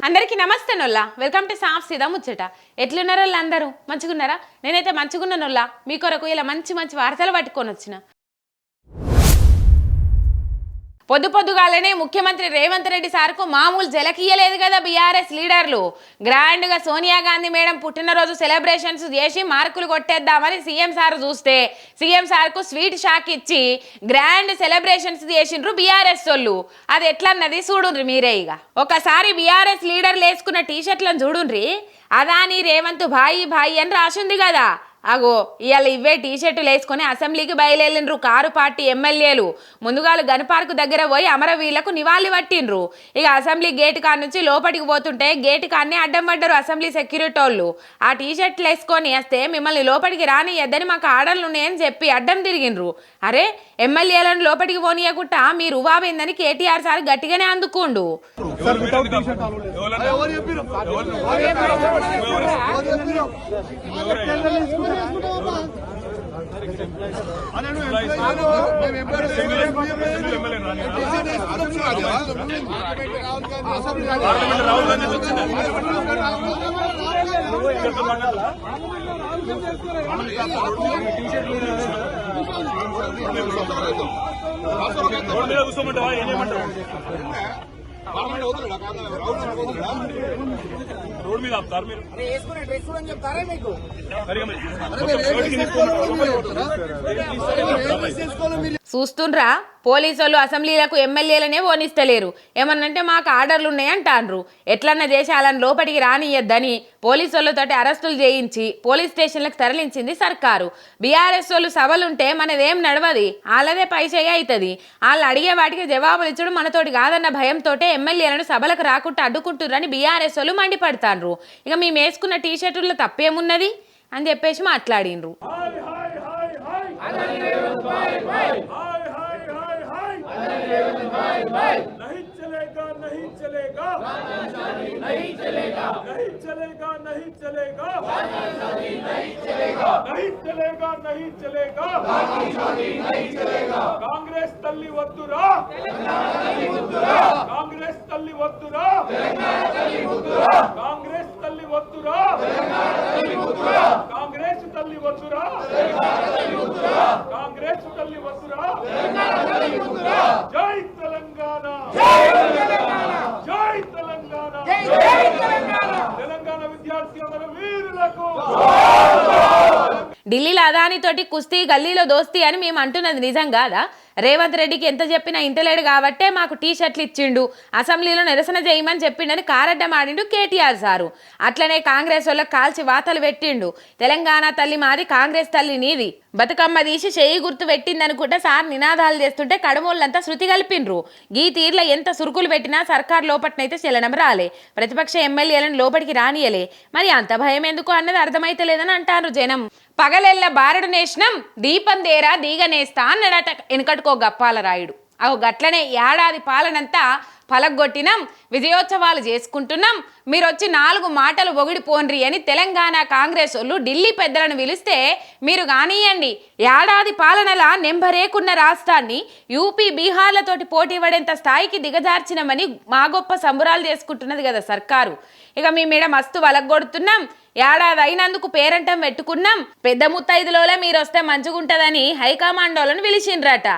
అందరికీ నమస్తే నొల్లా welcome to సాఫ్ సీదా ముచ్చట. ఎట్లున్నారో అందరూ మంచిగున్నారా? నేనైతే మంచిగున్నా నొల్లా. మీ కొరకు ఇలా మంచి మంచి వార్తలు పట్టుకొని వచ్చిన. పొద్దుగాలనే ముఖ్యమంత్రి రేవంత్ రెడ్డి సార్కు మామూలు జలకియ్యలేదు కదా బీఆర్ఎస్ లీడర్లు. గ్రాండ్గా సోనియా గాంధీ మేడం పుట్టినరోజు సెలబ్రేషన్స్ చేసి మార్కులు కొట్టేద్దామని సీఎం సార్ చూస్తే సీఎం సార్కు స్వీట్ షాక్ ఇచ్చి గ్రాండ్ సెలబ్రేషన్స్ చేసిండ్రు బీఆర్ఎస్ వాళ్ళు. అది ఎట్లన్నది చూడుండ్రి మీరే. ఇక ఒకసారి బీఆర్ఎస్ లీడర్లు వేసుకున్న టీషర్ట్లను చూడుండ్రి. అదాని రేవంత్ భాయి భాయి అని రాసింది కదా. అగో ఇవాళ ఇవే టీషర్టులు వేసుకొని అసెంబ్లీకి బయలుదేరిండ్రు కారు పార్టీ ఎమ్మెల్యేలు. ముందుగాలు గన్పార్క్ దగ్గర పోయి అమరవీళ్లకు నివాళి పట్టిండ్రు. ఇక అసెంబ్లీ గేటు కాడ నుంచి లోపలికి పోతుంటే గేటు కాడనే అడ్డం పడ్డారు అసెంబ్లీ సెక్యూరిటీ వాళ్ళు. ఆ టీషర్ట్లు వేసుకొని వస్తే మిమ్మల్ని లోపలికి రానియద్దని మాకు ఆర్డర్లు ఉన్నాయని చెప్పి అడ్డం తిరిగిండ్రు. అరే ఎమ్మెల్యేలను లోపలికి పోనీయకుండా మీరు ఉవాబైందని కేటీఆర్ సార్ గట్టిగానే అందుకుండు. రోడ్ మీద ఆపుతారు మీరు చెప్తారా మీకు చూస్తుండ్రా పోలీసులు అసెంబ్లీలకు ఎమ్మెల్యేలనే ఓనిస్తలేరు. ఏమన్నంటే మాకు ఆర్డర్లు ఉన్నాయంటాన్రు. ఎట్లన్నా దేశాలను లోపలికి రానియద్దని పోలీసులతోటి అరెస్టులు చేయించి పోలీస్ స్టేషన్లకు తరలించింది సర్కారు. బీఆర్ఎస్ వాళ్ళు సభలుంటే మనదేం నడవది, వాళ్ళదే పైచేయి అవుతుంది. వాళ్ళు అడిగే వాటికి జవాబులు ఇచ్చడం మనతోటి కాదన్న భయంతో ఎమ్మెల్యేలను సభలకు రాకుండా అడ్డుకుంటుర్రని బీఆర్ఎస్ వాళ్ళు మండిపడతాన్రు. ఇక మేము వేసుకున్న టీషర్టుల్లో తప్పేమున్నది అని చెప్పేసి మాట్లాడిండ్రు. नहीं चलेगा नहीं चलेगा नहीं चलेगा नहीं चलेगा नहीं चलेगा नहीं चलेगा नहीं चलेगा नहीं चलेगा नहीं चलेगा कांग्रेस तल्ली वद्दुरा कांग्रेस तल्ली वद्दुरा कांग्रेस तल्ली वद्दुरा कांग्रेस तल्ली वद्दुरा कांग्रेस तल्ली वद्दुरा जय तेलंगाना जय तेलंगाना तेलंगाना विद्यार्थी अमर वीरुలకు ఢిల్లీలో అదానితోటి కుస్తీ గల్లీలో దోస్తీ అని మేము అంటున్నది నిజం కాదా? రేవంత్ రెడ్డికి ఎంత చెప్పినా ఇంటలేడు కాబట్టే మాకు టీషర్ట్లు ఇచ్చిండు, అసెంబ్లీలో నిరసన చేయమని చెప్పిండని కారడ్డం ఆడిండు కేటీఆర్ సారు. అట్లనే కాంగ్రెస్ వాళ్ళకి కాల్చి వాతలు పెట్టిండు. తెలంగాణ తల్లి మాది, కాంగ్రెస్ తల్లి నీది, బతుకమ్మ తీసి చేయి గుర్తు పెట్టిందనుకుంటే సార్ నినాదాలు చేస్తుంటే కడుమోళ్ళంతా శృతి కలిపిండ్రు. గీ తీర్ల ఎంత సురుకులు పెట్టినా సర్కార్ లోపట్నైతే చలనం రాలే, ప్రతిపక్ష ఎమ్మెల్యేలను లోపలికి రానియలే. మరి అంత భయం ఎందుకు అన్నది అర్థమైతలేదని అంటారు జనం. పగలెల్ల బారడు నేషనం దీపం దేరా దీగనేస్తా అన్నాడట వెనుకట్టుకో గప్పాల రాయుడు. అవు గట్లనే ఏడాది పాలనంతా పలగొట్టినాం, విజయోత్సవాలు చేసుకుంటున్నాం, మీరు వచ్చి 4 మాటలు ఒగిడిపోన్రి అని తెలంగాణ కాంగ్రెస్ వాళ్ళు ఢిల్లీ పెద్దలను పిలిస్తే మీరు కానియండి ఏడాది పాలనలా నెంబరేకున్న రాష్ట్రాన్ని యూపీ బీహార్లతోటి పోటీ పడేంత స్థాయికి దిగజార్చినామని మా గొప్ప సంబురాలు చేసుకుంటున్నది కదా సర్కారు. ఇక మీ మీద మస్తు వలగొడుతున్నాం, ఏడాది అయినందుకు పేరంటం పెట్టుకున్నాం, పెద్ద ముత్తైదులోలా మీరు వస్తే మంచిగుంటుందని హైకమాండోలను పిలిచిండ్రట.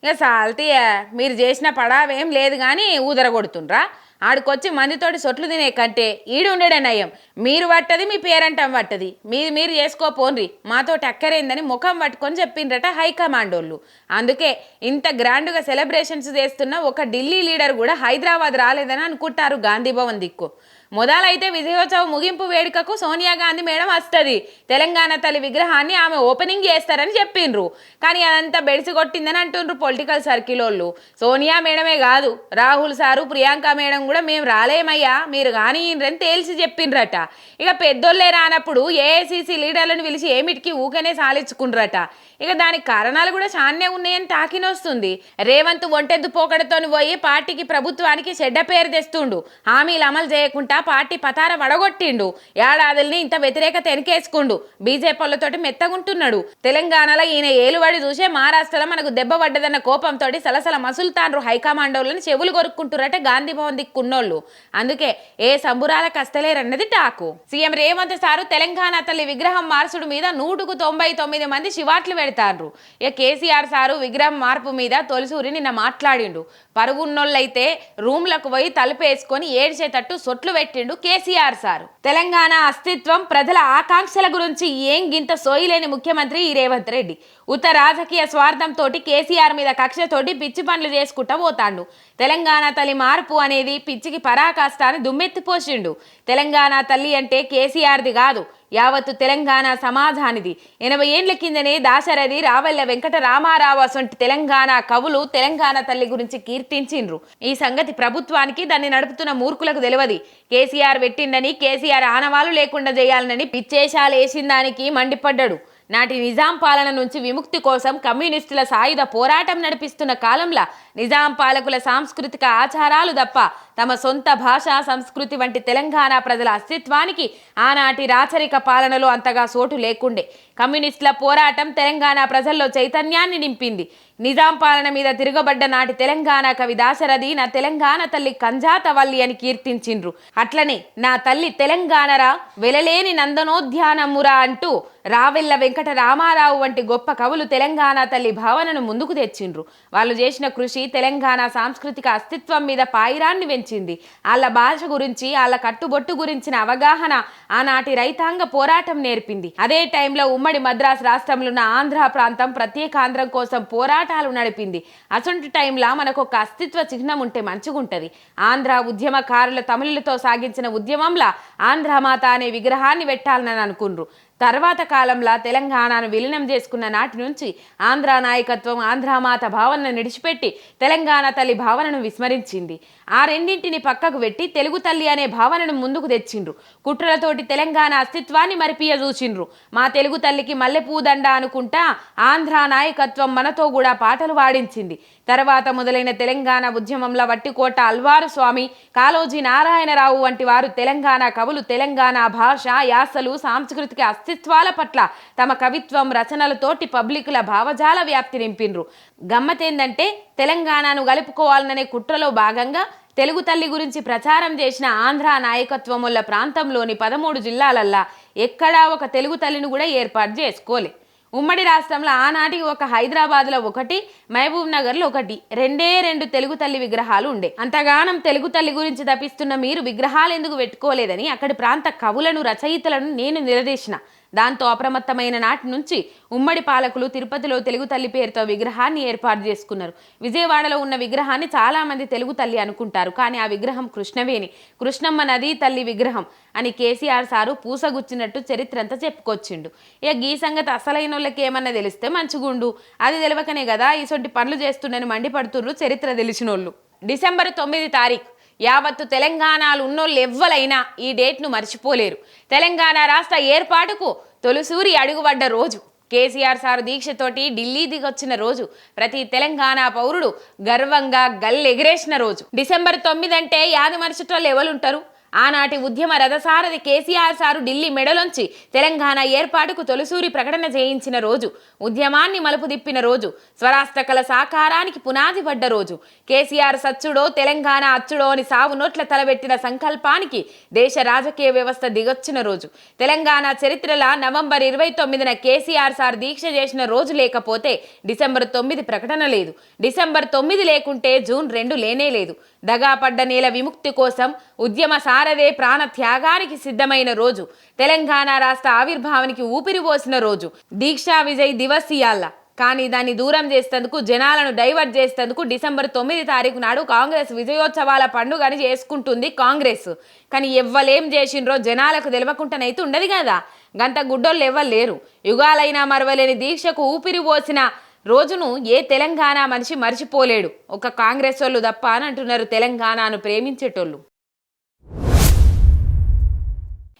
ఇక సాల్తీయా మీరు చేసిన పడావేం లేదు కానీ ఊదరగొడుతుండ్రా. ఆడికొచ్చి మందితోటి సొట్లు తినే కంటే ఈడు ఉండడే నయం. మీరు పట్టది మీ పేరంటం పట్టది, మీరు చేసుకోపోన్రి, మాతోటి అక్కరైందని ముఖం పట్టుకొని చెప్పిండ్రట హైకమాండోళ్ళు. అందుకే ఇంత గ్రాండ్గా సెలబ్రేషన్స్ చేస్తున్న ఒక ఢిల్లీ లీడర్ కూడా హైదరాబాద్ రాలేదని అనుకుంటారు గాంధీ భవన్ దిక్కు. మొదలైతే విజయోత్సవ ముగింపు వేడుకకు సోనియా గాంధీ మేడం వస్తుంది, తెలంగాణ తల్లి విగ్రహాన్ని ఆమె ఓపెనింగ్ చేస్తారని చెప్పిండ్రు. కానీ అదంతా బెడిసి కొట్టిందని అంటుండ్రు పొలిటికల్ సర్కిల్ వాళ్ళు. సోనియా మేడమే కాదు, రాహుల్ సారు, ప్రియాంక మేడం కూడా మేము రాలేమయ్యా మీరు కానియ్యండ్రని తేల్చి చెప్పిండ్రట. ఇక పెద్దోళ్ళే రానప్పుడు ఏఐసిసి లీడర్లను పిలిచి ఏమిటికి ఊకనే సాలించుకుండ్రట. ఇక దానికి కారణాలు కూడా చాన్నే ఉన్నాయని టాకినొస్తుంది. రేవంత్ ఒంటెద్దు పోకడతోని పోయి పార్టీకి ప్రభుత్వానికి చెడ్డ పేరు తెస్తుండు, హామీలు అమలు చేయకుండా పార్టీ పతార వడగొట్టిండు. ఏడాదిని ఇంత వ్యతిరేకత ఎనికేసుకుండు. బీజేపీ వాళ్ళతోటి మెత్తగుంటున్నాడు. తెలంగాణలో ఈయన ఏలుబడి చూసే మహారాష్ట్రలో మనకు దెబ్బ పడ్డదన్న కోపంతో సలసల మసులుతాండ్రు హైకమాండోళ్ళని చెవులు కొరుక్కుంటురట గాంధీ భవన్ దిక్కున్నోళ్ళు. అందుకే ఏ సంబురాల కస్తలేరన్నది talk. CM Revanth sir Telangana తల్లి విగ్రహం మార్చుడు మీద 199 మంది శివాట్లు పెడతాండ్రు. ఇక కేసీఆర్ సారు విగ్రహం మార్పు మీద తొలిసూరి నిన్న మాట్లాడిండు. పరుగున్నోళ్ళైతే రూమ్లకు పోయి తలుపేసుకొని ఏడ్చేటట్టు సొట్లు పెట్టిండు కేసీఆర్ సారు. తెలంగాణ అస్తిత్వం ప్రజల ఆకాంక్షల గురించి ఏం గింత సోయిలేని ముఖ్యమంత్రి ఈ రేవంత్ రెడ్డి. ఉత్త రాజకీయ స్వార్థంతో కేసీఆర్ మీద కక్షతోటి పిచ్చి పనులు చేసుకుంటా పోతాండు. తెలంగాణ తల్లి మార్పు అనేది పిచ్చికి పరాకాష్టాన్ని దుమ్మెత్తిపోసిండు. తెలంగాణ తల్లి అంటే కేసీఆర్ది కాదు, యావత్తు తెలంగాణ సమాజానిది. 80 ఏండ్ల కిందనే దాశరథి, రావెల్ల వెంకట రామారావు అసొంటి తెలంగాణ కవులు తెలంగాణ తల్లి గురించి కీర్తించిండ్రు. ఈ సంగతి ప్రభుత్వానికి దాన్ని నడుపుతున్న మూర్ఖులకు తెలియదు. కేసీఆర్ పెట్టిండని కేసీఆర్ ఆనవాలు లేకుండా చేయాలనని పిచ్చేశాలు వేసిందానికి మండిపడ్డాడు. నాటి నిజాం పాలన నుంచి విముక్తి కోసం కమ్యూనిస్టుల సాయుధ పోరాటం నడిపిస్తున్న కాలంలో నిజాం పాలకుల సాంస్కృతిక ఆచారాలు తప్ప తమ సొంత భాష సంస్కృతి వంటి తెలంగాణ ప్రజల అస్తిత్వానికి ఆనాటి రాచరిక పాలనలో అంతగా సోటు లేకుండే. కమ్యూనిస్టుల పోరాటం తెలంగాణ ప్రజల్లో చైతన్యాన్ని నింపింది. నిజాం పాలన మీద తిరగబడ్డ నాటి తెలంగాణ కవి దాశరథి నా తెలంగాణ తల్లి కంజాతవల్లి అని కీర్తించిండ్రు. అట్లనే నా తల్లి తెలంగాణరా వెలలేని నందనోద్యానమురా అంటూ రావెల్ల వెంకట రామారావు వంటి గొప్ప కవులు తెలంగాణ తల్లి భావనను ముందుకు తెచ్చిండ్రు. వాళ్ళు చేసిన కృషి తెలంగాణ సాంస్కృతిక అస్తిత్వం మీద పాయిరాన్ని పెంచింది. వాళ్ళ భాష గురించి వాళ్ళ కట్టుబొట్టు గురించిన అవగాహన ఆనాటి రైతాంగ పోరాటం నేర్పింది. అదే టైంలో ఉమ్మడి మద్రాసు రాష్ట్రంలో ఉన్న ఆంధ్ర ప్రాంతం ప్రత్యేకాంధ్రం కోసం పోరాటాలు నడిపింది. అసొంటి టైంలో మనకు ఒక అస్తిత్వ చిహ్నం ఉంటే మంచిగుంటది. ఆంధ్ర ఉద్యమకారుల తమిళులతో సాగించిన ఉద్యమంలా ఆంధ్రమాత అనే విగ్రహాన్ని పెట్టాలని అనుకుండ్రు. తర్వాత కాలంలో తెలంగాణను విలీనం చేసుకున్న నాటి నుంచి ఆంధ్ర నాయకత్వం ఆంధ్రమాత భావనను నిడిచిపెట్టి తెలంగాణ తల్లి భావనను విస్మరించింది. ఆ రెండింటిని పక్కకు పెట్టి తెలుగు తల్లి అనే భావనను ముందుకు తెచ్చిండ్రు. కుట్రలతోటి తెలంగాణ అస్తిత్వాన్ని మరిపియ చూసిండ్రు. మా తెలుగు తల్లికి మల్లెపూదండ అనుకుంటా ఆంధ్ర నాయకత్వం మనతో కూడా పాటలు పాడించింది. తర్వాత మొదలైన తెలంగాణ ఉద్యమంలో వట్టికోట అల్వారు స్వామి, కాళోజీ నారాయణరావు వంటి వారు తెలంగాణ కవులు తెలంగాణ భాష యాసలు సాంస్కృతిక అస్తిత్వాల పట్ల తమ కవిత్వం రచనలతోటి పబ్లికుల భావజాల వ్యాప్తి నింపిండ్రు. గమ్మతేందంటే తెలంగాణను కలుపుకోవాలనే కుట్రలో భాగంగా తెలుగు తల్లి గురించి ప్రచారం చేసిన ఆంధ్ర నాయకత్వం వల్ల ప్రాంతంలోని 13 జిల్లాలల్లా ఎక్కడా ఒక తెలుగు తల్లిని కూడా ఏర్పాటు చేసుకోలే. ఉమ్మడి రాష్ట్రంలో ఆనాటికి ఒక హైదరాబాద్లో ఒకటి, మహబూబ్ నగర్లో ఒకటి, రెండు తెలుగు తల్లి విగ్రహాలు ఉండే. అంతగానం తెలుగు తల్లి గురించి తప్పిస్తున్న మీరు విగ్రహాలు ఎందుకు పెట్టుకోలేదని అక్కడి ప్రాంత కవులను రచయితలను నేను నిలదీసిన. దాంతో అప్రమత్తమైన నాటి నుంచి ఉమ్మడి పాలకులు తిరుపతిలో తెలుగు తల్లి పేరుతో విగ్రహాన్ని ఏర్పాటు చేసుకున్నారు. విజయవాడలో ఉన్న విగ్రహాన్ని చాలామంది తెలుగు తల్లి అనుకుంటారు. కానీ ఆ విగ్రహం కృష్ణవేణి, కృష్ణమ్మ నదీ తల్లి విగ్రహం అని కేసీఆర్ సారు పూసగుచ్చినట్టు చరిత్ర అంతా చెప్పుకొచ్చిండు. ఇక ఈ సంగతి అసలైన వాళ్ళకి ఏమన్నా తెలిస్తే మంచిగుండు. అది తెలియకనే కదా ఇసొంటి పనులు చేస్తుండని మండిపడుతున్నారు చరిత్ర తెలిసినోళ్ళు. డిసెంబర్ 9 తారీఖు యావత్తు తెలంగాణలో ఉన్నోళ్ళు ఎవ్వలైనా ఈ డేట్ను మర్చిపోలేరు. తెలంగాణ రాష్ట్ర ఏర్పాటుకు తొలిసూరి అడుగుపడ్డ రోజు, కేసీఆర్ సారు దీక్షతోటి ఢిల్లీ దిగొచ్చిన రోజు, ప్రతి తెలంగాణ పౌరుడు గర్వంగా గల్లెగిరేసిన రోజు. డిసెంబర్ 9 అంటే యాది మర్చిటోళ్ళు ఎవరుంటారు? ఆనాటి ఉద్యమ రథసారథి కేసీఆర్ సారు ఢిల్లీ మెడలోంచి తెలంగాణ ఏర్పాటుకు తొలిసూరి ప్రకటన చేయించిన రోజు, ఉద్యమాన్ని మలుపు తిప్పిన రోజు, స్వరాష్ట్ర కళ సాకారానికి పునాది పడ్డ రోజు, కేసీఆర్ సచ్చుడో తెలంగాణ అచ్చుడో అని సావు నోట్ల తలబెట్టిన సంకల్పానికి దేశ రాజకీయ వ్యవస్థ దిగొచ్చిన రోజు. తెలంగాణ చరిత్రలో నవంబర్ 29న కేసీఆర్ సార్ దీక్ష చేసిన రోజు లేకపోతే డిసెంబర్ 9 ప్రకటన లేదు. డిసెంబర్ 9 లేకుంటే జూన్ 2 లేనే లేదు. దగాపడ్డ నేల విముక్తి కోసం ఉద్యమ సారథే ప్రాణ త్యాగానికి సిద్ధమైన రోజు, తెలంగాణ రాష్ట్ర ఆవిర్భావానికి ఊపిరి పోసిన రోజు. దీక్షా విజయ్ దివస్ ఇయాల. కానీ దాన్ని దూరం చేసేందుకు, జనాలను డైవర్ట్ చేసేందుకు డిసెంబర్ 9 తారీఖు నాడు కాంగ్రెస్ విజయోత్సవాల పండుగని చేసుకుంటుంది కాంగ్రెస్. కానీ ఎవ్వలేం చేసిండ్రో జనాలకు తెలియకుండానైతే ఉండదు కదా. గంత గుడ్డోళ్ళు ఎవ్వలేరు. యుగాలైనా మరవలేని దీక్షకు ఊపిరి పోసిన రోజును ఏ తెలంగాణ మనిషి మర్చిపోలేడు, ఒక కాంగ్రెస్ వాళ్ళు తప్ప అని అంటున్నారు తెలంగాణను ప్రేమించేటోళ్ళు.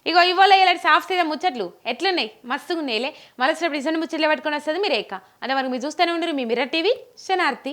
ఇగో ఇవాళ ఇలాంటి సాఫ్ట్ సీదా ముచ్చట్లు ఎట్లున్నాయి? మస్తుగా ఉన్నాయిలే. మలసినప్పుడు ఇసంటి ముచ్చట్లు పట్టుకొని వస్తుంది మీరేక. అదే మనకు మీరు చూస్తూనే ఉండరు మీ మిర్రర్ టీవీ శనార్థి.